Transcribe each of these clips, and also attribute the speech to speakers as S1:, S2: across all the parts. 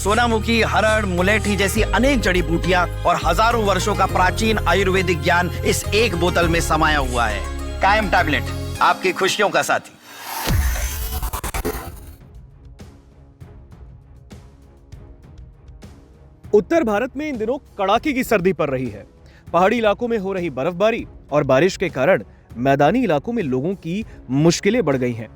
S1: सोनामुखी, हरड़, मुलेठी जैसी अनेक जड़ी बूटियां और हजारों वर्षों का प्राचीन आयुर्वेदिक ज्ञान इस एक बोतल में समाया हुआ है। कायम टैबलेट, आपकी खुशियों का साथी।
S2: उत्तर भारत में इन दिनों कड़ाके की सर्दी पड़ रही है। पहाड़ी इलाकों में हो रही बर्फबारी और बारिश के कारण मैदानी इलाकों में लोगों की मुश्किलें बढ़ गई हैं।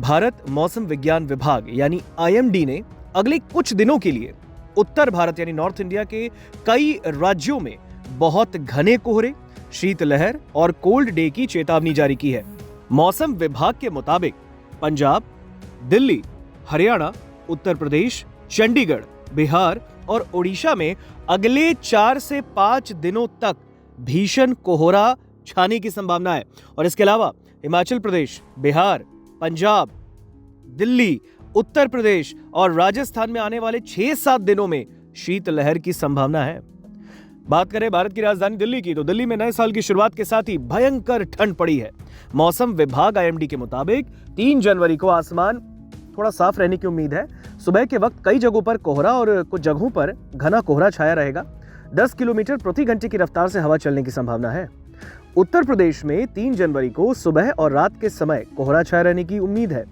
S2: भारत मौसम विज्ञान विभाग यानी आईएमडी ने अगले कुछ दिनों के लिए उत्तर भारत यानी नॉर्थ इंडिया के कई राज्यों में बहुत घने कोहरे, शीतलहर और कोल्ड डे की चेतावनी जारी की है। मौसम विभाग के मुताबिक पंजाब, दिल्ली, हरियाणा, उत्तर प्रदेश, चंडीगढ़, बिहार और ओडिशा में अगले 4 से 5 दिनों तक भीषण कोहरा छाने की संभावना है। और इसके अलावा हिमाचल प्रदेश, बिहार, पंजाब, दिल्ली, उत्तर प्रदेश और राजस्थान में आने वाले 6-7 दिनों में शीतलहर की संभावना है। बात करें भारत की राजधानी दिल्ली की, तो दिल्ली में नए साल की शुरुआत के साथ ही भयंकर ठंड पड़ी है। मौसम विभाग आईएमडी के मुताबिक 3 जनवरी को आसमान थोड़ा साफ रहने की उम्मीद है। सुबह के वक्त कई जगहों पर कोहरा और कुछ जगहों पर घना कोहरा छाया रहेगा। 10 किलोमीटर प्रति घंटे की रफ्तार से हवा चलने की संभावना है। उत्तर प्रदेश में 3 जनवरी को सुबह और रात के समय कोहरा छाया रहने की उम्मीद है।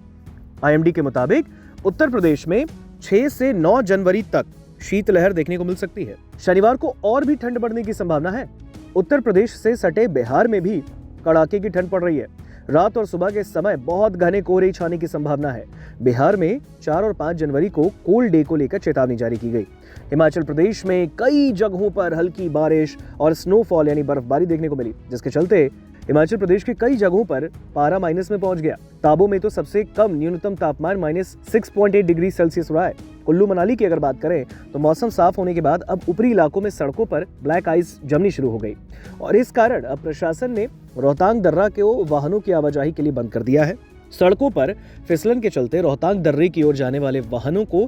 S2: आईएमडी के मुताबिक उत्तर प्रदेश में 6 से 9 जनवरी तक शीतलहर देखने को मिल सकती है। शनिवार को और भी ठंड बढ़ने की संभावना है। उत्तर प्रदेश से सटे बिहार में भी कड़ाके की ठंड पड़ रही है। रात और सुबह के समय बहुत घने कोहरे छाने की संभावना है। बिहार में 4 और 5 जनवरी को कोल्ड डे को लेकर चेतावनी जारी की गई। हिमाचल प्रदेश में कई जगहों पर हल्की बारिश और स्नोफॉल यानी बर्फबारी देखने को मिली, जिसके चलते हिमाचल प्रदेश के कई जगहों पर पारा माइनस में पहुंच गया। ताबो में तो सबसे कम न्यूनतम तापमान -6.8 डिग्री सेल्सियस रहा है। कुल्लू मनाली की अगर बात करें तो मौसम साफ होने के बाद अब ऊपरी इलाकों में सड़कों पर ब्लैक आइस जमनी शुरू हो गई और इस कारण अब प्रशासन ने रोहतांग दर्रा को वाहनों की आवाजाही के लिए बंद कर दिया है। सड़कों पर फिसलन के चलते रोहतांग दर्रे की ओर जाने वाले वाहनों को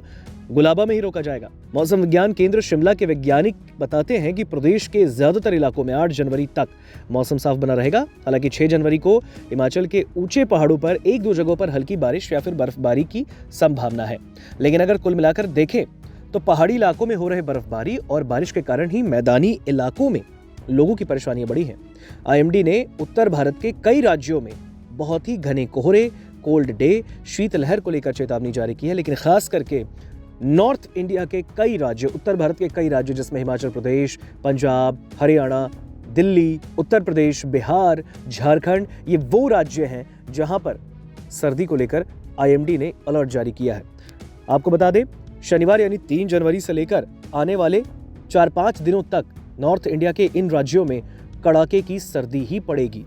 S2: गुलाबा में ही रोका जाएगा। मौसम विज्ञान केंद्र शिमला के वैज्ञानिक बताते हैं कि प्रदेश के ज्यादातर इलाकों में 8 जनवरी तक मौसम साफ बना रहेगा। हालांकि 6 जनवरी को हिमाचल के ऊंचे पहाड़ों पर 1-2 जगहों पर हल्की बारिश या फिर बर्फबारी की संभावना है। लेकिन अगर कुल मिलाकर देखें तो पहाड़ी इलाकों में हो रहे बर्फबारी और बारिश के कारण ही मैदानी इलाकों में लोगों की परेशानियां बढ़ी हैं। आईएमडी ने उत्तर भारत के कई राज्यों में बहुत ही घने कोहरे, कोल्ड डे, शीतलहर को लेकर चेतावनी जारी की है। लेकिन खास करके नॉर्थ इंडिया के कई राज्य, उत्तर भारत के कई राज्य जिसमें हिमाचल प्रदेश, पंजाब, हरियाणा, दिल्ली, उत्तर प्रदेश, बिहार, झारखंड, ये वो राज्य हैं जहां पर सर्दी को लेकर आईएमडी ने अलर्ट जारी किया है। आपको बता दें, शनिवार यानी 3 जनवरी से लेकर आने वाले 4-5 दिनों तक नॉर्थ इंडिया के इन राज्यों में कड़ाके की सर्दी ही पड़ेगी।